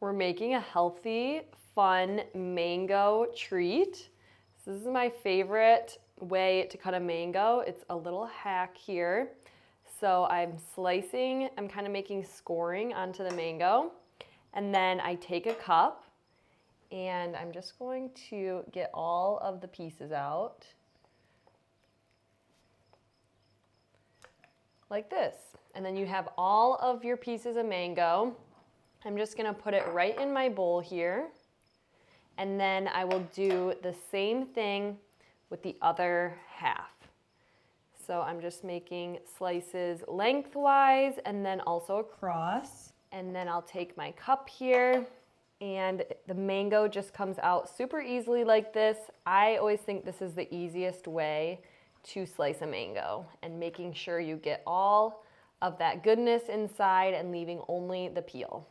We're making a healthy, fun mango treat. This is my favorite way to cut a mango. It's a little hack here. So I'm kind of making scoring onto the mango. And then I take a cup and I'm just going to get all of the pieces out. Like this. And then you have all of your pieces of mango. I'm just gonna put it right in my bowl here. And then I will do the same thing with the other half. So I'm just making slices lengthwise and then also across. And then I'll take my cup here and the mango just comes out super easily like this. I always think this is the easiest way to slice a mango and making sure you get all of that goodness inside and leaving only the peel.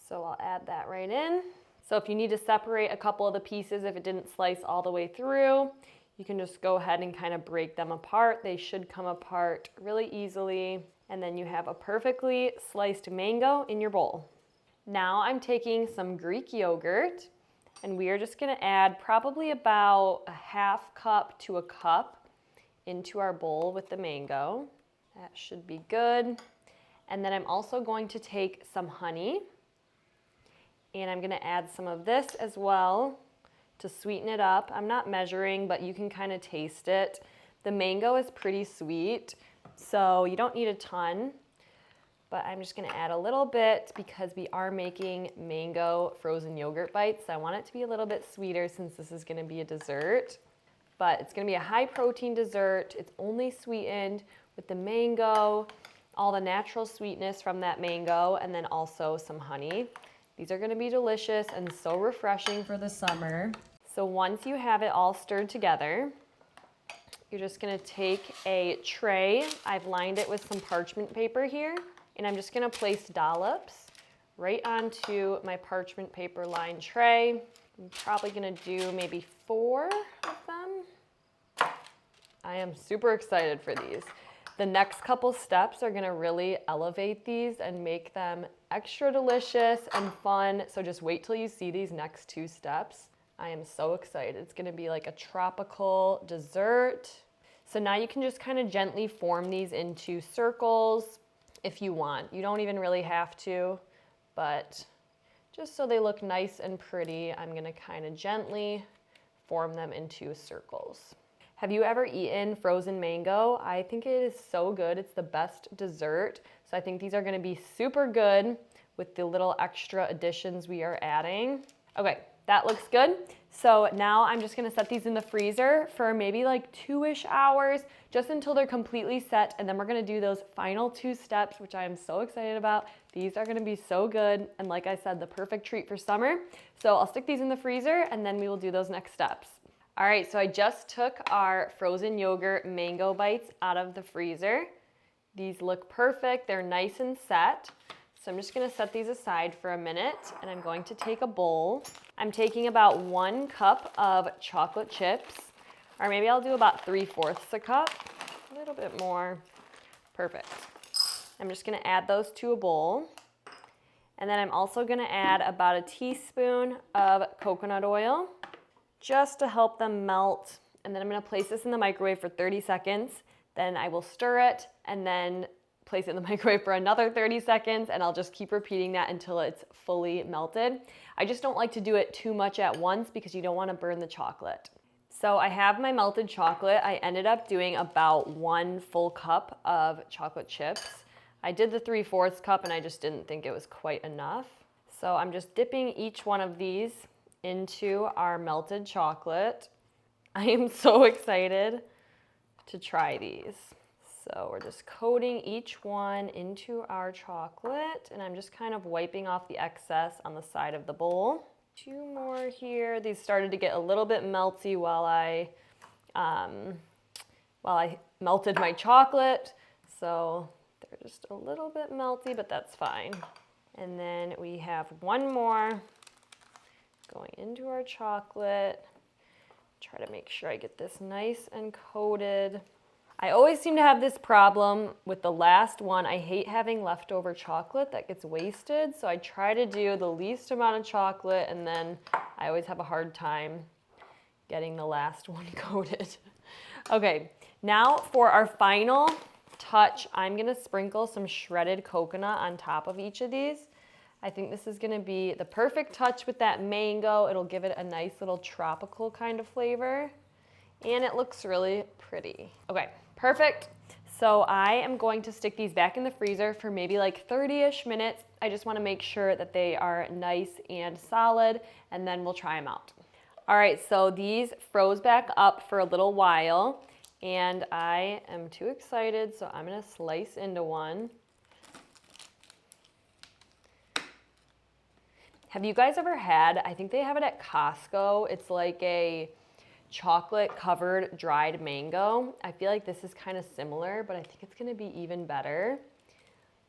So I'll add that right in. So if you need to separate a couple of the pieces, if it didn't slice all the way through, you can just go ahead and kind of break them apart. They should come apart really easily. And then you have a perfectly sliced mango in your bowl. Now I'm taking some Greek yogurt and we are just gonna add probably about a half cup to a cup into our bowl with the mango. That should be good. And then I'm also going to take some honey and I'm gonna add some of this as well to sweeten it up. I'm not measuring, but you can kind of taste it. The mango is pretty sweet, so you don't need a ton, but I'm just gonna add a little bit because we are making mango frozen yogurt bites. So I want it to be a little bit sweeter since this is gonna be a dessert, but it's gonna be a high protein dessert. It's only sweetened with the mango, all the natural sweetness from that mango, and then also some honey. These are gonna be delicious and so refreshing for the summer. So once you have it all stirred together, you're just gonna take a tray. I've lined it with some parchment paper here, and I'm just gonna place dollops right onto my parchment paper lined tray. I'm probably gonna do maybe 4 of them. I am super excited for these. The next couple steps are gonna really elevate these and make them extra delicious and fun. So just wait till you see these next 2 steps. I am so excited. It's gonna be like a tropical dessert. So now you can just kind of gently form these into circles if you want. You don't even really have to, but just so they look nice and pretty, I'm gonna kind of gently form them into circles. Have you ever eaten frozen mango? I think it is so good. It's the best dessert. So I think these are gonna be super good with the little extra additions we are adding. Okay, that looks good. So now I'm just gonna set these in the freezer for maybe like 2-ish hours, just until they're completely set. And then we're gonna do those final 2 steps, which I am so excited about. These are gonna be so good. And like I said, the perfect treat for summer. So I'll stick these in the freezer and then we will do those next steps. All right, so I just took our frozen yogurt mango bites out of the freezer. These look perfect, they're nice and set. So I'm just gonna set these aside for a minute and I'm going to take a bowl. I'm taking about 1 cup of chocolate chips, or maybe I'll do about 3/4 a cup, a little bit more. Perfect. I'm just gonna add those to a bowl. And then I'm also gonna add about a teaspoon of coconut oil, just to help them melt. And then I'm gonna place this in the microwave for 30 seconds. Then I will stir it and then place it in the microwave for another 30 seconds, and I'll just keep repeating that until it's fully melted. I just don't like to do it too much at once because you don't wanna burn the chocolate. So I have my melted chocolate. I ended up doing about 1 full cup of chocolate chips. I did the 3/4 cup and I just didn't think it was quite enough. So I'm just dipping each one of these into our melted chocolate. I am so excited to try these. So we're just coating each one into our chocolate and I'm just kind of wiping off the excess on the side of the bowl. 2 more here. These started to get a little bit melty while I melted my chocolate. So they're just a little bit melty, but that's fine. And then we have 1 more going into our chocolate. Try to make sure I get this nice and coated. I always seem to have this problem with the last one. I hate having leftover chocolate that gets wasted, so I try to do the least amount of chocolate, and then I always have a hard time getting the last one coated. Okay, now for our final touch, I'm gonna sprinkle some shredded coconut on top of each of these. I think this is gonna be the perfect touch with that mango. It'll give it a nice little tropical kind of flavor, and it looks really pretty. Okay, perfect. So I am going to stick these back in the freezer for maybe like 30-ish minutes. I just wanna make sure that they are nice and solid, and then we'll try them out. All right, so these froze back up for a little while, and I am too excited, so I'm gonna slice into one. Have you guys ever had, I think they have it at Costco, it's like a chocolate covered dried mango. I feel like this is kind of similar, but I think it's gonna be even better.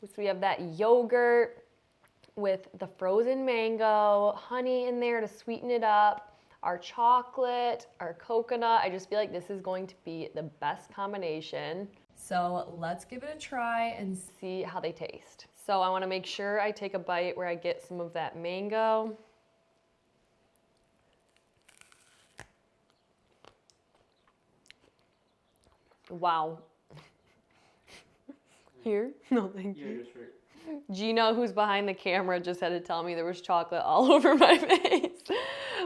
So we have that yogurt with the frozen mango, honey in there to sweeten it up, our chocolate, our coconut. I just feel like this is going to be the best combination. So let's give it a try and see how they taste. So I wanna make sure I take a bite where I get some of that mango. Wow. Here? No, thank you. Gina, who's behind the camera, just had to tell me there was chocolate all over my face.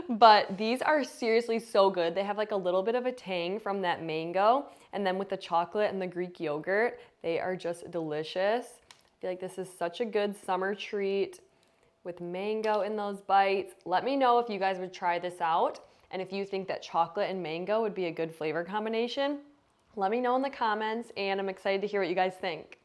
But these are seriously so good. They have like a little bit of a tang from that mango, and then with the chocolate and the Greek yogurt, they are just delicious. I feel like this is such a good summer treat with mango in those bites. Let me know if you guys would try this out, and if you think that chocolate and mango would be a good flavor combination. Let me know in the comments, and I'm excited to hear what you guys think.